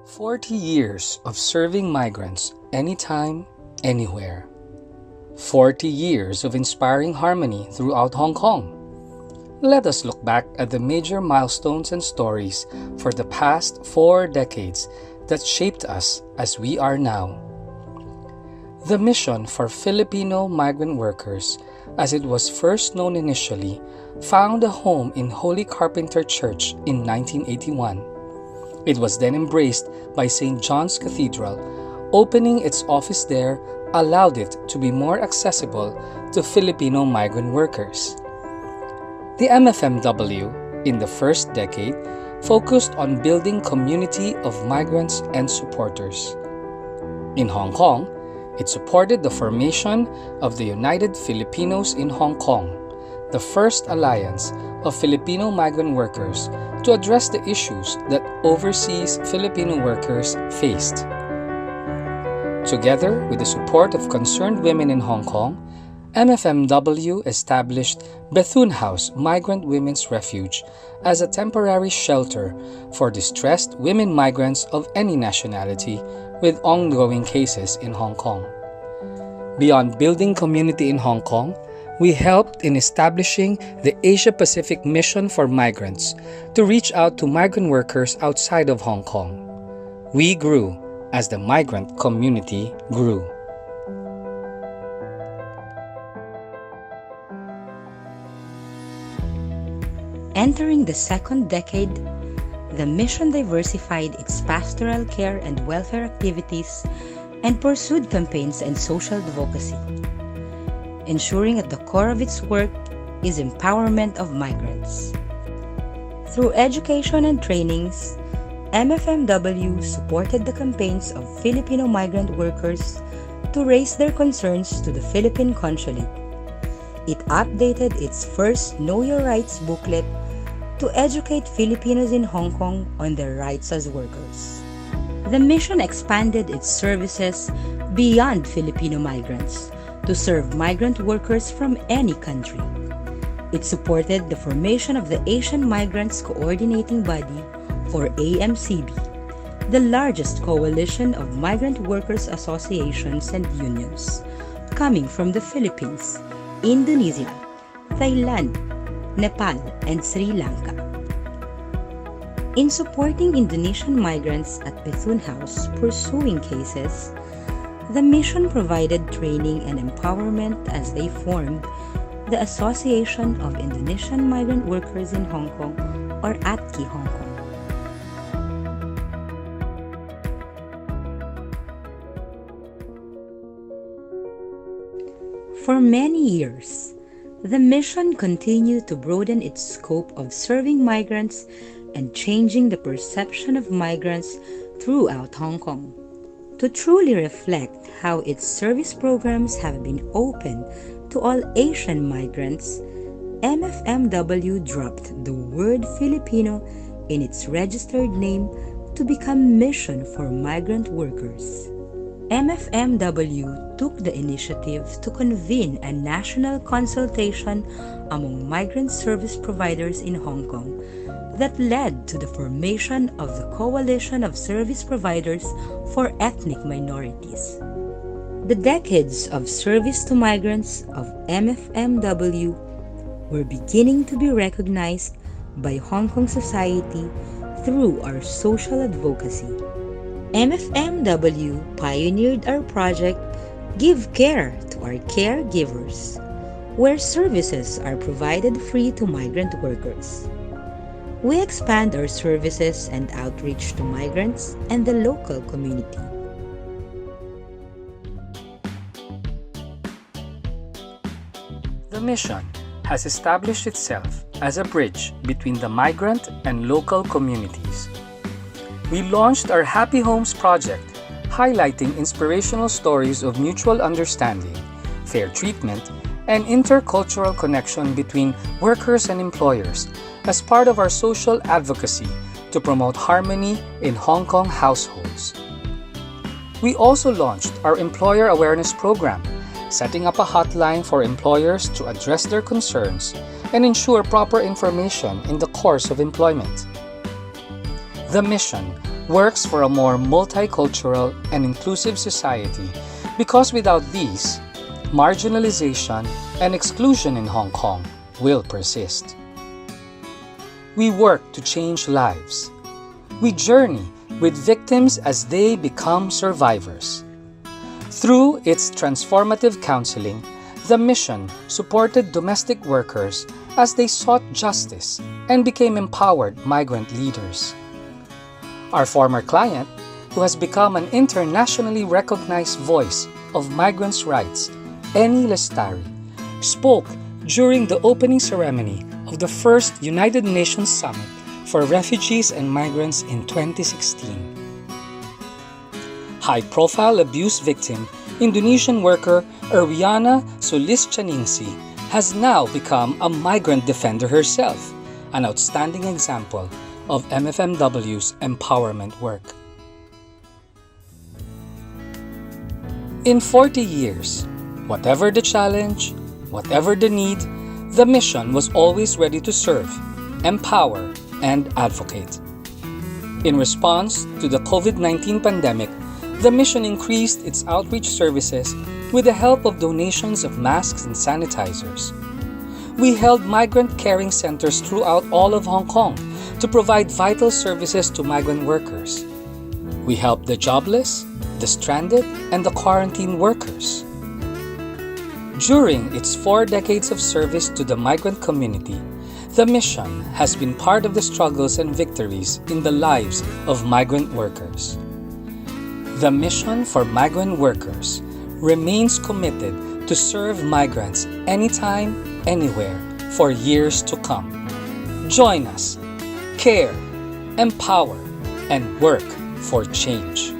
40 years of serving migrants anytime, anywhere. 40 years of inspiring harmony throughout Hong Kong. Let us look back at the major milestones and stories for the past 4 decades that shaped us as we are now. The mission for Filipino migrant workers, as it was first known initially, found a home in Holy Carpenter Church in 1981. It was then embraced by St. John's Cathedral. Opening its office there allowed it to be more accessible to Filipino migrant workers. The MFMW, in the first decade, focused on building community of migrants and supporters. In Hong Kong, it supported the formation of the United Filipinos in Hong Kong, the first alliance of Filipino migrant workers to address the issues that overseas Filipino workers faced. Together with the support of concerned women in Hong Kong, MFMW established Bethune House Migrant Women's Refuge as a temporary shelter for distressed women migrants of any nationality with ongoing cases in Hong Kong. Beyond building community in Hong Kong, we helped in establishing the Asia-Pacific Mission for Migrants to reach out to migrant workers outside of Hong Kong. We grew as the migrant community grew. Entering the second decade, the mission diversified its pastoral care and welfare activities and pursued campaigns and social advocacy, ensuring at the core of its work is empowerment of migrants. Through education and trainings, MFMW supported the campaigns of Filipino migrant workers to raise their concerns to the Philippine Consulate. It updated its first Know Your Rights booklet to educate Filipinos in Hong Kong on their rights as workers. The mission expanded its services beyond Filipino migrants to serve migrant workers from any country. It supported the formation of the Asian Migrants Coordinating Body, or AMCB, the largest coalition of migrant workers associations and unions, coming from the Philippines, Indonesia, Thailand, Nepal, and Sri Lanka. In supporting Indonesian migrants at Bethune House pursuing cases, the mission provided training and empowerment as they formed the Association of Indonesian Migrant Workers in Hong Kong, or ATKI Hong Kong. For many years, the mission continued to broaden its scope of serving migrants and changing the perception of migrants throughout Hong Kong. To truly reflect how its service programs have been open to all Asian migrants, MFMW dropped the word Filipino in its registered name to become Mission for Migrant Workers. MFMW took the initiative to convene a national consultation among migrant service providers in Hong Kong that led to the formation of the Coalition of Service Providers for Ethnic Minorities. The decades of service to migrants of MFMW were beginning to be recognized by Hong Kong society through our social advocacy. MFMW pioneered our project Give Care to Our Caregivers, where services are provided free to migrant workers. We expand our services and outreach to migrants and the local community. The mission has established itself as a bridge between the migrant and local communities. We launched our Happy Homes project, highlighting inspirational stories of mutual understanding, fair treatment, and intercultural connection between workers and employers as part of our social advocacy to promote harmony in Hong Kong households. We also launched our Employer Awareness Program, setting up a hotline for employers to address their concerns and ensure proper information in the course of employment. The mission works for a more multicultural and inclusive society because without these, marginalization and exclusion in Hong Kong will persist. We work to change lives. We journey with victims as they become survivors. Through its transformative counseling, the mission supported domestic workers as they sought justice and became empowered migrant leaders. Our former client, who has become an internationally recognized voice of migrants' rights, Eni Lestari, spoke during the opening ceremony of the first United Nations Summit for Refugees and Migrants in 2016. High-profile abuse victim Indonesian worker Erwiana Sulistioningsi has now become a migrant defender herself, an outstanding example of MFMW's empowerment work. In 40 years, whatever the challenge, whatever the need, the mission was always ready to serve, empower, and advocate. In response to the COVID-19 pandemic, the mission increased its outreach services with the help of donations of masks and sanitizers. We held migrant caring centers throughout all of Hong Kong to provide vital services to migrant workers. We helped the jobless, the stranded, and the quarantine workers. During its 4 decades of service to the migrant community, the mission has been part of the struggles and victories in the lives of migrant workers. The mission for migrant workers remains committed to serve migrants anytime, anywhere, for years to come. Join us, care, empower, and work for change.